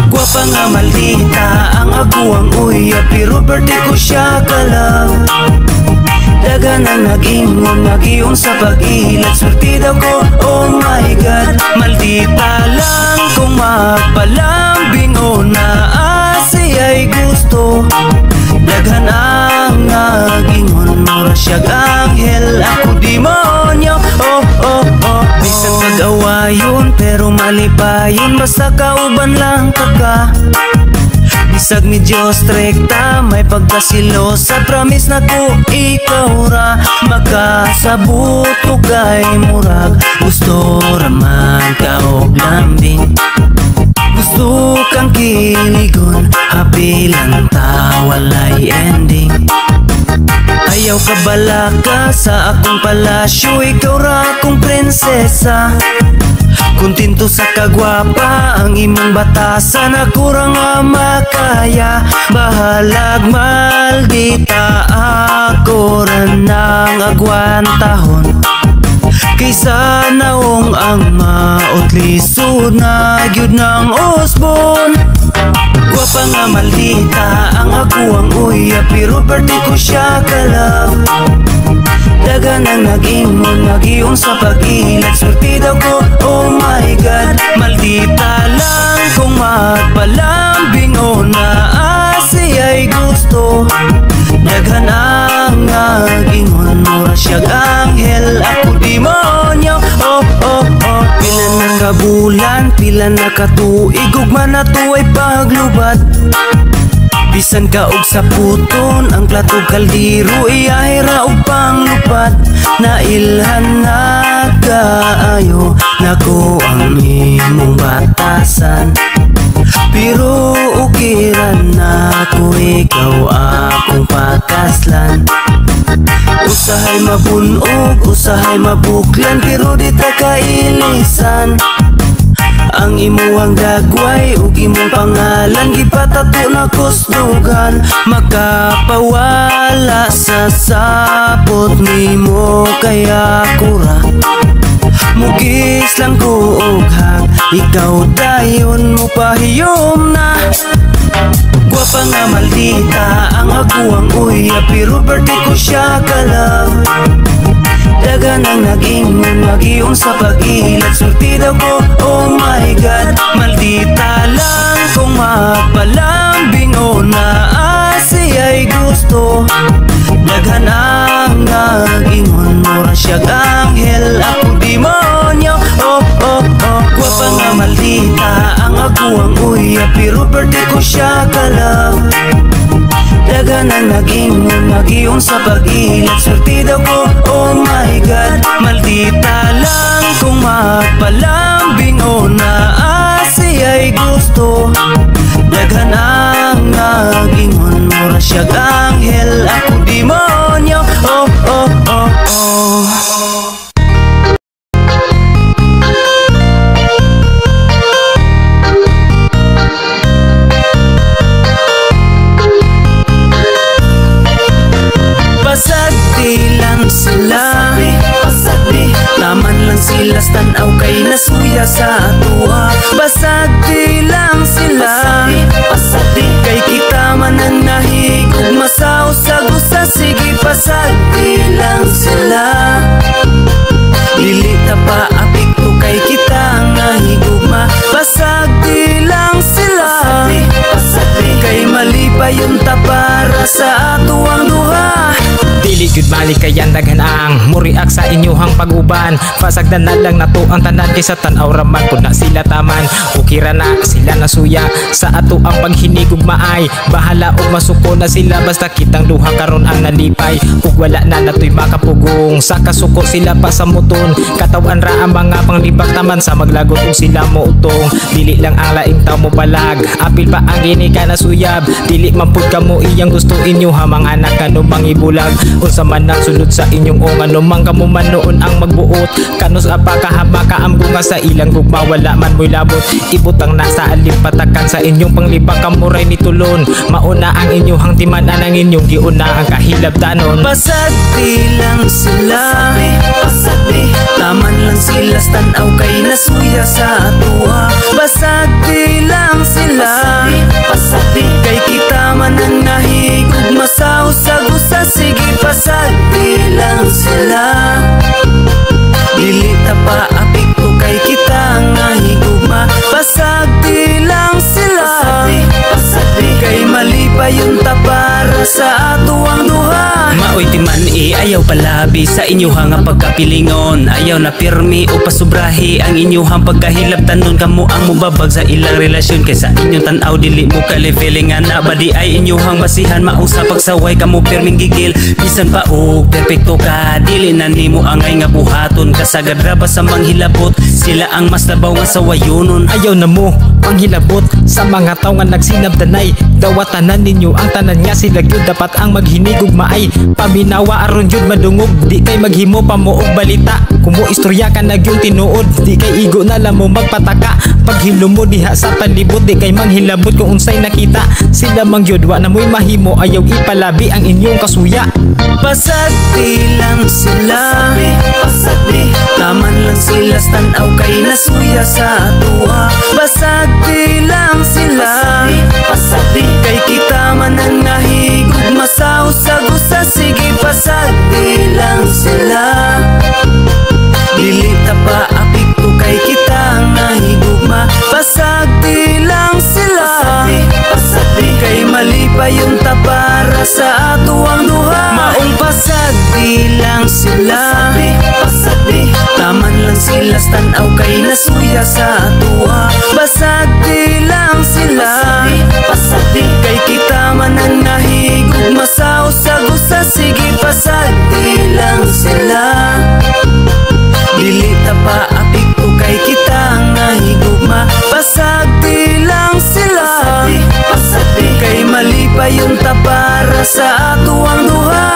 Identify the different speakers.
Speaker 1: Gwapa nga maldita ang aguang uya, pero birthday ko siya kalang. Daga nang nag-ingon, nag-iong sa pag-ilat, swerte daw ko, oh my God. Maldita lang kung magpalambing o naasi ay gusto. Daghan ang nag-ingon, mura siyag anghel, ako demonyo, oh oh oh. Bisan pag-awayon, pero mali pa yun, basta kauban lang ka. Bisag ni Diyos rekta, may pagkasilosa, promise na ko ikaw ra makasabot ko kay murag. Gusto raman ka og lambing, gusto kang kiligon, happy lang ta walay ending. Ayaw ka balaka sa akong palasyo, ikaw ra akong prinsesa. Kuntinto sa kagwapa ang imong batasan, ako ra nga makaya. Bahalag maldita, ako ra nang agwantahon. Kaysa naong ang mautlisod na gyud ng usbon. Gwapa nga maldita ang aguang uya, pero birthday ko siya kalang. Daga nang nag-ingon, nag-iong sa pag-ilat, swerte daw ko, oh my God. Maldita lang kung magpalambing o naasi ay gusto. Daghan ang nag-ingon, mura siyag anghel, ako demonyo, oh oh oh. Pila na kabulan, pila na katuig, ugma na to ay paglubat. Bisan ka og sa puton, ang platog kaldiro iyahira og panglupat. Nailhan na kaayo, nako ang imong batasan, pero ukiran na ko, ikaw akong pakaslan. Usahay mabunog, usahay mabuklan, pero di ta kailisan. Ang imuhang dagway ug imong pangalan, gipatato na kusdugan. Makapawala sa sapot nimo, kaya kura mugis lang ko og hag, ikaw dayon mo pahiyom na. Gwapa nga maldita ang aguang uya, pero birthday ko siya kalang. Daga nang nag-ingon, nag-iong sa pag-ilat, swerte daw ko, oh my God. Maldita lang kung magpalambing o naasi ay gusto. Daghan ang nag-ingon, mura siyag anghel, ako demonyo, oh oh oh. Gwapa nga maldita ang aguang uya, pero birthday ko siya kalang. Daga nang nag-ingon, nag-iong sa pag-ilat, swerte daw ko, oh my God. Maldita lang kung magpalambing o naasi ay gusto. Daghan ang nag-ingon, mura siyag anghel, ako demonyo, oh oh oh oh. Sila laman lang sila, tanaw kay nasuya sa atua. Basag di lang sila, kay kita man ang nahigog, masaw sa gusa, sige pasag di lang sila. Dili ta pa apikto kay kita ang nahigugma. Basag di lang sila, kay mali pa yung tapara sa ato ang duha.
Speaker 2: Dili gyud balik kayan daghan ang muriak sa inyohang pag-uban. Pasagdan na lang nato ang tanan, kaysa tan-aw raman kun na sila taman. Ukira na sila nasuya sa ato ang paghinigog maay. Bahala og masuko na sila, basta kitang duha karon ang nalipay. Ug wala na natoy makapugong, sa kasuko sila pa sa muton. Katawan ra ang mga panglibak taman, sa maglagot og sila mo utong. Dili lang ang laing taw mo balag, apil pa ang gini ka nasuyab. Dili man pud kamo iyang gusto inyo ha, mga anak kanong pangibulag. Unsa sa manang sulod sa inyong o ano mang kamuman noon ang magbuot. Kanos apakahaba ka ang bunga sa ilang gugma, wala man mo'y labot. Ibutang nasa alipatakan sa inyong panglibang kamuray ni tulon. Mauna ang inyong timanan ang inyong giuna ang kahilabtanon.
Speaker 1: Pasagdi lang sila, pasagdi, taman lang sila, tanaw kay nasuya sa atua. Pasagdi lang sila, pasagdi, kay kita man ang nahigug masaw sa gusa. Sige pasagdi lang sila, dili ta pa apik ko kay kita ang nahigugma. Pasagdi lang sila, pasagdi, kay mali pa yung tapara sa ato ang duha. Maoy timan ayaw palabi sa inyuhang nga pagkapilingon. Ayaw na pirmi o pasubrahi ang inyuhang pagkahilabtanon. Kamo ang mubabag sa ilang relasyon, kaysa inyong tanaw dili mo kalifeling nga na badi ay inyuhang basihan. Mausa pagsaway kamo pirming gigil, bisan pa o perfecto ka, dili na nimo angay nga buhaton. Kasagad ra ba sa manghilabot, sila ang mas labaw nga sa wayunon.
Speaker 2: Ayaw na mo panghilabot sa mga tao nga nagsinabdanay. Dawatanan ninyo ang tanan nga sila gyud dapat ang maghinigog maay. Paminawa aron jud madungog, di kay maghimo pa mo og balita. Kumo istorya ka na gyud tinuod, di kay igo na lang mo magpataka. Paghilo mo diha sa palibot, di kay manghilabot kung unsay nakita. Sila mang gyud wa na mo'y mahimo, ayaw ipalabi ang inyong kasuya.
Speaker 1: Pasagdi lang sila, pasagdi, taman lang sila, tanaw kay nasuya sa atua. Pasagdi lang sila, pasagdi, kay kita man ang nahigug masaw sa gusa. Sige pasagdi lang sila, dili ta pa apik ko kay kita ang nahigugma. Pasagdi lang sila, pasagdi, kay mali pa yung tapara sa ato ang duha. Maong pasagdi lang sila, pasagdi, taman lang sila, tanaw kay nasuya sa atua. Pasagdi lang sila, pasagdi, kay kita man ang nahigug masaw sa gusa. Sige pasagdi lang sila, dili ta pa apik ko kay kita ang nahigugma. Pasagdi lang sila, pasagdi, kay mali pa yung tapara sa ato ang duha.